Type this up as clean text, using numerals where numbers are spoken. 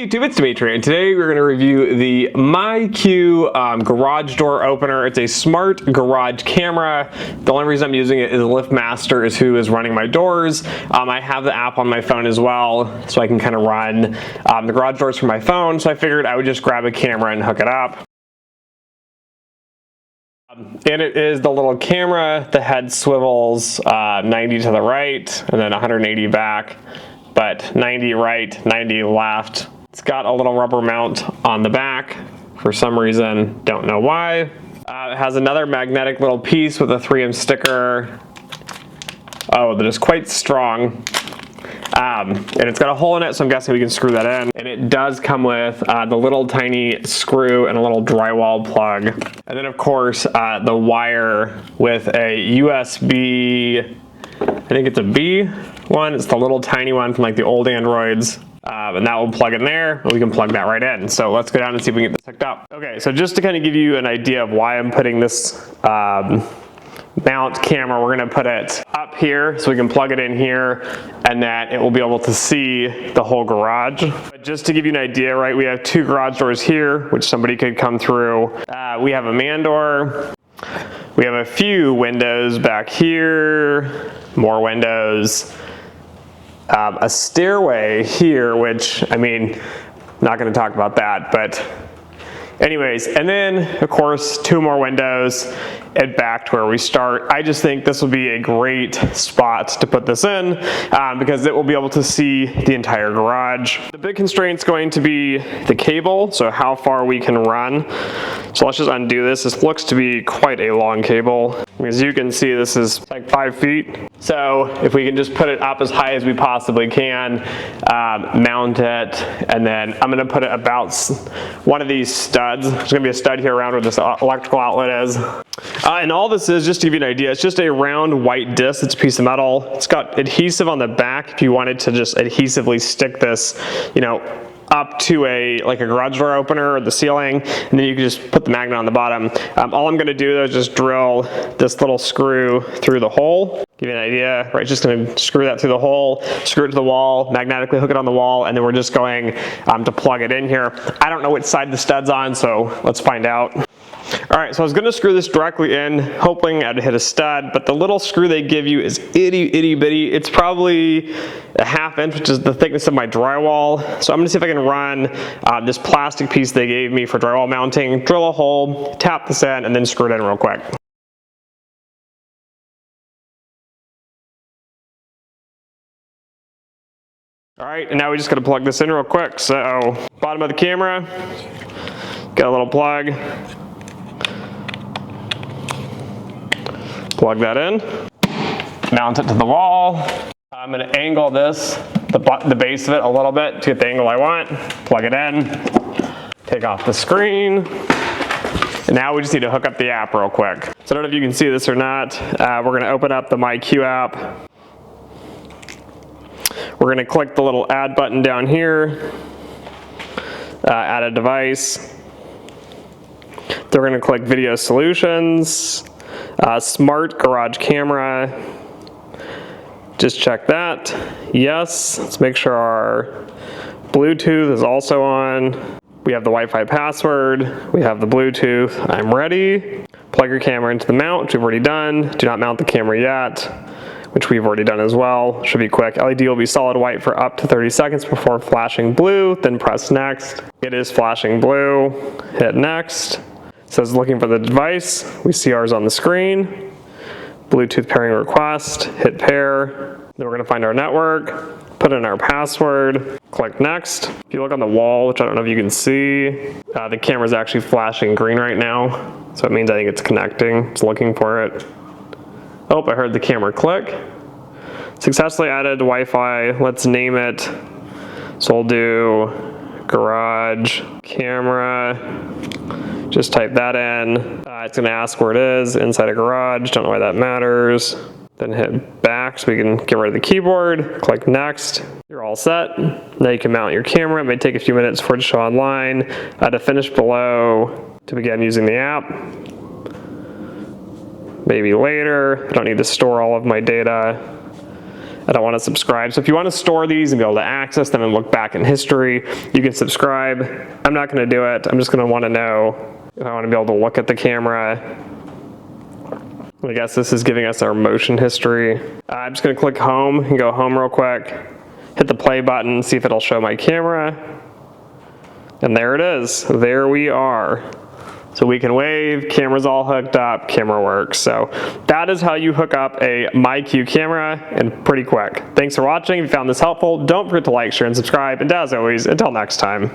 Hey YouTube, it's Dimitri, and today we're going to review the myQ garage door opener. It's a smart garage camera. The only reason I'm using it is Liftmaster is who is running my doors. I have the app on my phone as well, so I can kind of run the garage doors from my phone, so I figured I would just grab a camera and hook it up. And it is the little camera. The head swivels 90 to the right and then 180 back, but 90 right, 90 left. It's got a little rubber mount on the back for some reason, don't know why. It has another magnetic little piece with a 3M sticker. Oh, that is quite strong. And it's got a hole in it, so I'm guessing we can screw that in. And it does come with the little tiny screw and a little drywall plug. And then of course, the wire with a USB, I think it's a B one. It's the little tiny one from like the old Androids. And that will plug in there, and we can plug that right in. So let's go down and see if we can get this hooked up. Okay, so just to kind of give you an idea of why I'm putting this mount camera, we're gonna put it up here so we can plug it in here, and that it will be able to see the whole garage. But just to give you an idea, right, we have two garage doors here, which somebody could come through. We have a man door. We have a few windows back here, more windows. A stairway here, which, I mean, not going to talk about that, but anyways, and then of course 2 more windows and back to where we start. I just think this will be a great spot to put this in because it will be able to see the entire garage. The big constraint is going to be the cable, so how far we can run. So let's just undo this. This looks to be quite a long cable. As you can see, this is like 5 feet. So if we can just put it up as high as we possibly can, mount it, and then I'm going to put it about one of these studs. There's going to be a stud here around where this electrical outlet is. And all this is, just to give you an idea, it's just a round white disc. It's a piece of metal. It's got adhesive on the back if you wanted to just adhesively stick this, you know, up to like a garage door opener or the ceiling, and then you can just put the magnet on the bottom. All I'm going to do though is just drill this little screw through the hole. Give you an idea, right? Just going to screw that through the hole, screw it to the wall, magnetically hook it on the wall, and then we're just going to plug it in here. I don't know which side the stud's on, so let's find out. All right, so I was going to screw this directly in, hoping I'd hit a stud, but the little screw they give you is itty bitty. It's probably a 1/2 inch, which is the thickness of my drywall. So I'm going to see if I can run this plastic piece they gave me for drywall mounting, drill a hole, tap this in, and then screw it in real quick. All right, and now we just got to plug this in real quick. So bottom of the camera, got a little plug. Plug that in, mount it to the wall. I'm going to angle this, the base of it a little bit to get the angle I want. Plug it in, take off the screen, and now we just need to hook up the app real quick. So I don't know if you can see this or not. We're going to open up the myQ app. We're going to click the little add button down here, add a device. Then we're going to click video solutions. Smart garage camera, just check that. Yes, let's make sure our Bluetooth is also on. We have the Wi-Fi password, we have the Bluetooth. I'm ready. Plug your camera into the mount, which we've already done. Do not mount the camera yet, which we've already done as well. Should be quick. LED will be solid white for up to 30 seconds before flashing blue, then press next. It is flashing blue, hit next. It says looking for the device. We see ours on the screen. Bluetooth pairing request, hit pair. Then we're going to find our network, put in our password, click next. If you look on the wall, which I don't know if you can see, the camera's actually flashing green right now. So it means I think it's connecting. It's looking for it. Oh, I heard the camera click. Successfully added Wi-Fi. Let's name it. So we'll do garage camera. Just type that in. It's going to ask where it is, inside a garage. Don't know why that matters. Then hit back so we can get rid of the keyboard. Click next. You're all set. Now you can mount your camera. It may take a few minutes for it to show online. To finish below to begin using the app. Maybe later. I don't need to store all of my data. I don't want to subscribe. So if you want to store these and be able to access them and look back in history, you can subscribe. I'm not going to do it. I'm just going to want to know if I want to be able to look at the camera. I guess this is giving us our motion history. I'm just going to click home and go home real quick. Hit the play button, see if it'll show my camera. And there it is. There we are. So we can wave, camera's all hooked up, camera works. So that is how you hook up a myQ camera, and pretty quick. Thanks for watching. If you found this helpful, don't forget to like, share, and subscribe. And as always, until next time.